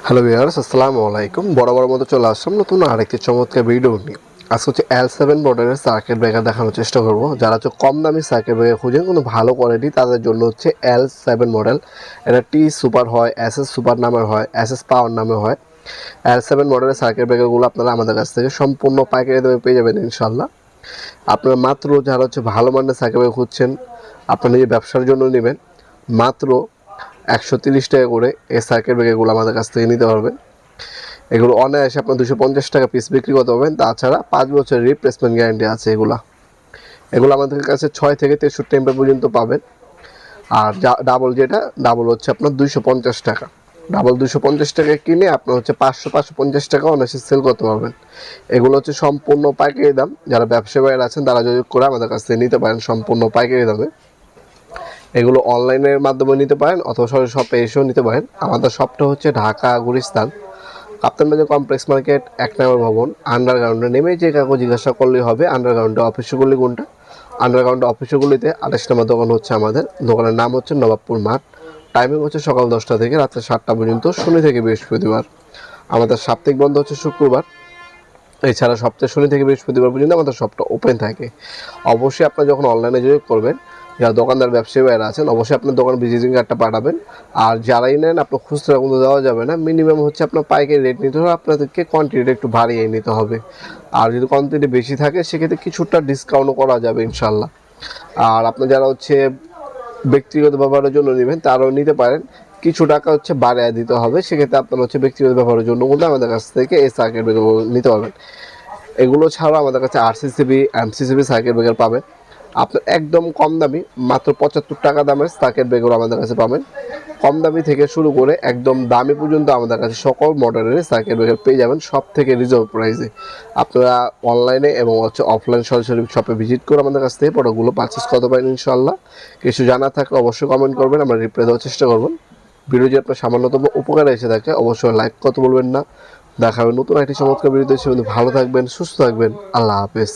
Hello viewers, আসসালামু আলাইকুম। বরাবর মতো চলে আসলাম নতুন আরেকটি চমৎকার ভিডিও নিয়ে। আজকে হচ্ছে L7 মডেলের সার্কিট ব্রেকার দেখানোর চেষ্টা করব। যারা হচ্ছে কম দামি সার্কিট ব্রেকার খুঁজেন, কোনো ভালো কোয়ালিটি, তাদের জন্য হচ্ছে L7 মডেল। এটা টি সুপার হয়, SS সুপার নামে হয়, SS পাওয়ার নামে হয়। L7 মডেলের সার্কিট ব্রেকারগুলো আপনারা আমাদের কাছ থেকে সম্পূর্ণ পাইকারি দামে পেয়ে যাবেন ইনশাল্লাহ। আপনারা মাত্র যারা হচ্ছে ভালো মানের সার্কিট ব্রেকার খুঁজছেন, আপনারা নিজের ব্যবসার জন্য নেবেন, মাত্র 130 টাকা করে এই সার্কিট ব্রেকারগুলো আমাদের কাছ থেকে নিতে পারবেন। এগুলো অনায়াসে আপনার 250 টাকা পিস বিক্রি করতে পারবেন। তাছাড়া 5 বছরের রিপ্লেসমেন্ট গ্যারান্টি আছে। এগুলো আমাদের কাছে 6 থেকে 63 এমপি পর্যন্ত পাবেন। আর ডাবল হচ্ছে আপনার 250 টাকা। ডাবল 250 টাকায় কিনে আপনার হচ্ছে 550 টাকা অনায়াসে সেল করতে পারবেন। এগুলো হচ্ছে সম্পূর্ণ পাইকারি দাম। যারা ব্যবসায়ীরা আছেন তারা যোগাযোগ করে আমাদের কাছ থেকে নিতে পারেন সম্পূর্ণ পাইকারি দামে। এগুলো অনলাইনের মাধ্যমে নিতে পারেন অথবা সরাসরি শপে এসেও নিতে পারেন। আমাদের শপটা হচ্ছে ঢাকা গুলিস্তান কাপ্তান বাজার কমপ্লেক্স মার্কেট 1 নম্বর ভবন। আন্ডারগ্রাউন্ডে নেমে যে কাউকে জিজ্ঞাসা করলেই হবে আন্ডারগ্রাউন্ডে অফিসগুলি কোনটা। আন্ডারগ্রাউন্ডে অফিসগুলিতে 28 নম্বর দোকান হচ্ছে আমাদের। দোকানের নাম হচ্ছে নবাবপুর মাঠ। টাইমিং হচ্ছে সকাল 10টা থেকে রাত্রে 7টা পর্যন্ত, শনি থেকে বৃহস্পতিবার। আমাদের সাপ্তাহিক বন্ধ হচ্ছে শুক্রবার। এছাড়া সপ্তাহে শনি থেকে বৃহস্পতিবার পর্যন্ত আমাদের শপটা ওপেন থাকে। অবশ্যই আপনারা যখন অনলাইনে যোগাযোগ করবেন, যারা দোকানদার ব্যবসায়ী ভাইরা আছেন, অবশ্যই আপনার দোকানে ভিজিটিং কার্ডটা পাঠাবেন। আর যারাই নেন, আপনার খুচরা কিন্তু দেওয়া যাবে না। মিনিমাম হচ্ছে আপনার পাইকারি রেট নিতে হবে, আপনাদেরকে কোয়ান্টিটিটা একটু বাড়িয়ে নিতে হবে। আর যদি কোয়ান্টিটি বেশি থাকে সেক্ষেত্রে কিছুটা ডিসকাউন্টও করা যাবে ইনশাল্লাহ। আর আপনার যারা হচ্ছে ব্যক্তিগত ব্যবহারের জন্য নেবেন তারাও নিতে পারেন। কিছু টাকা হচ্ছে বাড়িয়ে দিতে হবে, সেক্ষেত্রে আপনার হচ্ছে ব্যক্তিগত ব্যবহারের জন্য কিন্তু আমাদের কাছ থেকে এই সার্কিট ব্রেকার নিতে পারবেন। এগুলো ছাড়াও আমাদের কাছে RCCB MCCB সার্কিট ব্রেকার পাবেন। আপনার একদম কম দামি মাত্র 75 টাকা দামের সার্কিট ব্রেকার আমাদের কাছে পাবেন। কম দামি থেকে শুরু করে একদম দামি পর্যন্ত আমাদের কাছে সকল মডেলের সার্কিট ব্রেকার পেয়ে যাবেন, সব থেকে রিজনেবল প্রাইসে। আপনারা অনলাইনে এবং হচ্ছে অফলাইন সরাসরি শপে ভিজিট করে আমাদের কাছ থেকে প্রোডাক্টগুলো পারচেস করতে পারেন ইনশাল্লাহ। কিছু জানা থাকলে অবশ্যই কমেন্ট করবেন, আমরা রিপ্লাই দেওয়ার চেষ্টা করবেন। ভিডিও যদি আপনার সামান্যতম উপকারে এসে থাকে অবশ্যই লাইক করতে বলবেন না। দেখা হবে নতুন একটি চমৎকার ভিডিওতে। সে ভালো থাকবেন, সুস্থ থাকবেন। আল্লাহ হাফেজ।